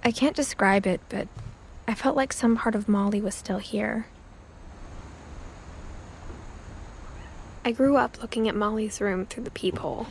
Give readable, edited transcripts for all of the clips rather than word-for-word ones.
I can't describe it, but I felt like some part of Molly was still here. I grew up looking at Molly's room through the peephole.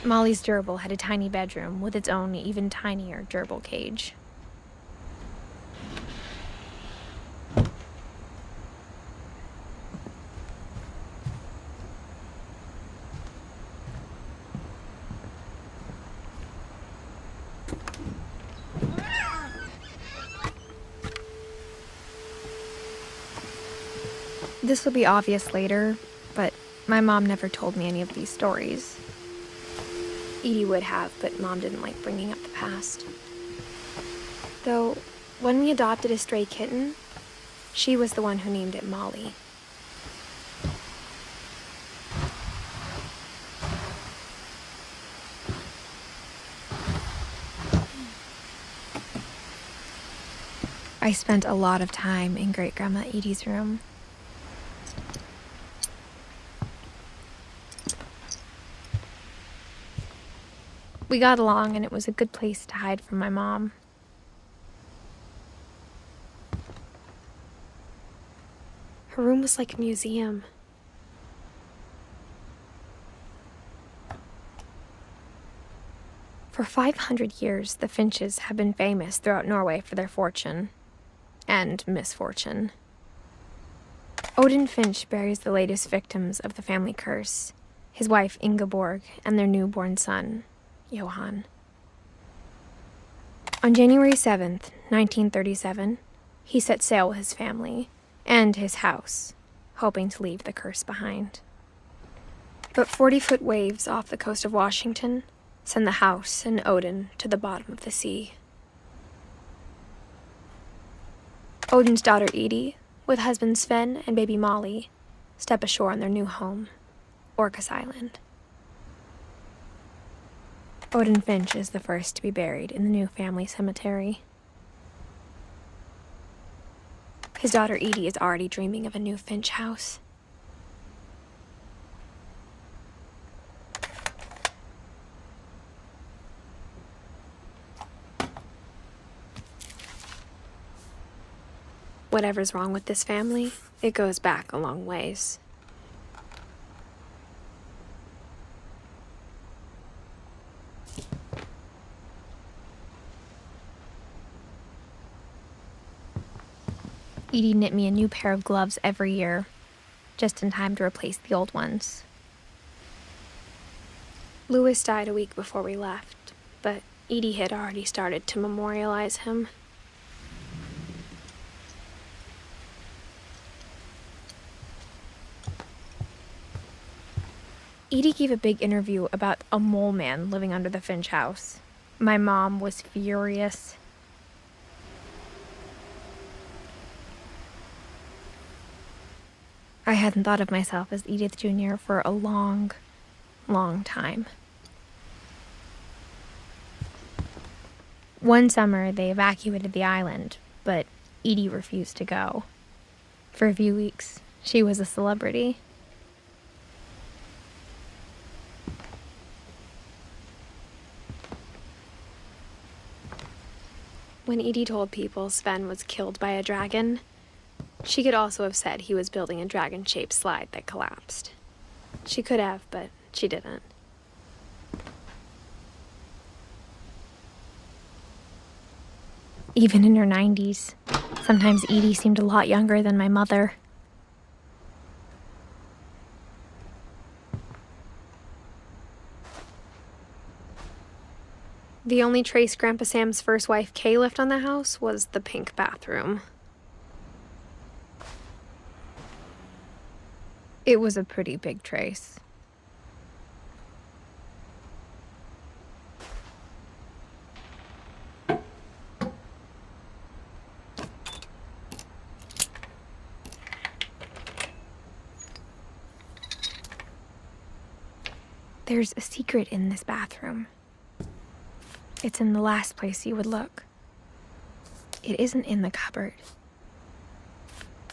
Molly's gerbil had a tiny bedroom with its own even tinier gerbil cage. This will be obvious later, but my mom never told me any of these stories. Edie would have, but Mom didn't like bringing up the past. Though, when we adopted a stray kitten, she was the one who named it Molly. I spent a lot of time in Great-Grandma Edie's room. We got along, and it was a good place to hide from my mom. Her room was like a museum. For 500 years, the Finches have been famous throughout Norway for their fortune and misfortune. Odin Finch buries the latest victims of the family curse, his wife Ingeborg and their newborn son, Johan. On January 7th, 1937, he set sail with his family and his house, hoping to leave the curse behind. But 40-foot waves off the coast of Washington send the house and Odin to the bottom of the sea. Odin's daughter Edie, with husband Sven and baby Molly, step ashore on their new home, Orcas Island. Odin Finch is the first to be buried in the new family cemetery. His daughter Edie is already dreaming of a new Finch house. Whatever's wrong with this family, it goes back a long ways. Edie knit me a new pair of gloves every year, just in time to replace the old ones. Louis died a week before we left, but Edie had already started to memorialize him. Edie gave a big interview about a mole man living under the Finch house. My mom was furious. I hadn't thought of myself as Edith Jr. for a long, long time. One summer, they evacuated the island, but Edie refused to go. For a few weeks, she was a celebrity. When Edie told people Sven was killed by a dragon, she could also have said he was building a dragon-shaped slide that collapsed. She could have, but she didn't. Even in her 90s, sometimes Edie seemed a lot younger than my mother. The only trace Grandpa Sam's first wife, Kay, left on the house was the pink bathroom. It was a pretty big trace. There's a secret in this bathroom. It's in the last place you would look. It isn't in the cupboard.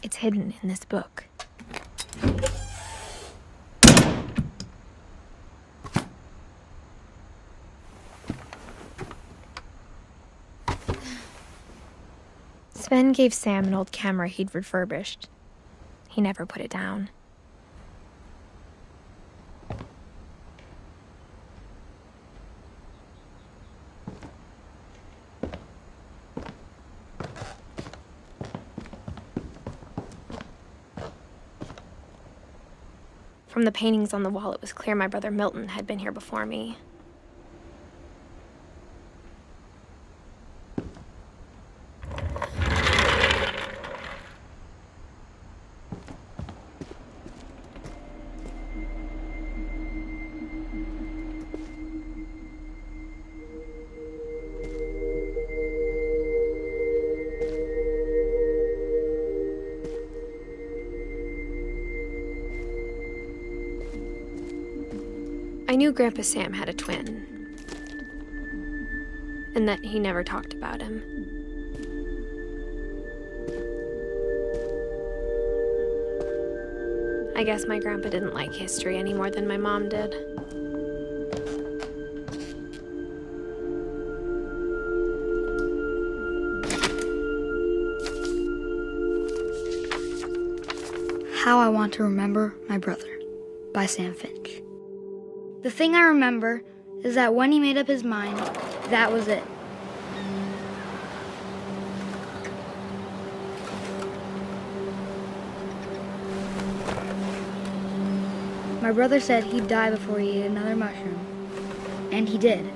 It's hidden in this book. Ben gave Sam an old camera he'd refurbished. He never put it down. From the paintings on the wall, it was clear my brother Milton had been here before me. I knew Grandpa Sam had a twin, and that he never talked about him. I guess my grandpa didn't like history any more than my mom did. How I Want to Remember My Brother by Sam Finch. The thing I remember is that when he made up his mind, that was it. My brother said he'd die before he ate another mushroom, and he did.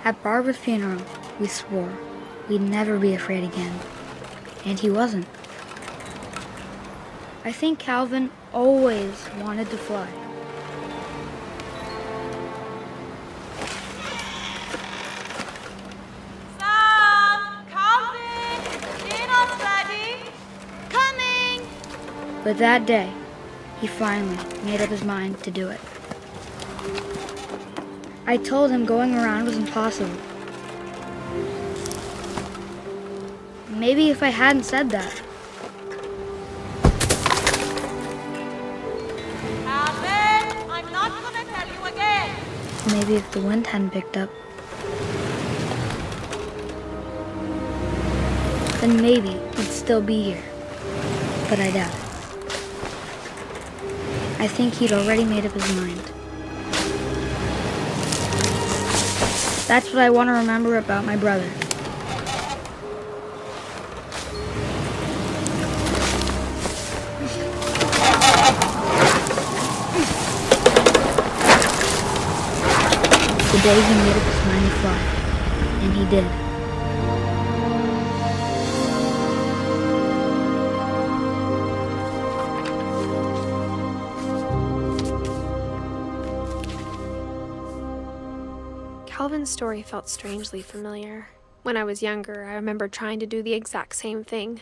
At Barbara's funeral, we swore we'd never be afraid again. And he wasn't. I think Calvin always wanted to fly. Sam! Calvin! Dinner's ready! Coming! But that day, he finally made up his mind to do it. I told him going around was impossible. Maybe if I hadn't said that, Calvin! I'm not gonna tell you again! maybe if the wind hadn't picked up, then maybe he'd still be here. But I doubt it. I think he'd already made up his mind. That's what I want to remember about my brother. The day he made up his mind to fly, and he did. Calvin's story felt strangely familiar. When I was younger, I remember trying to do the exact same thing.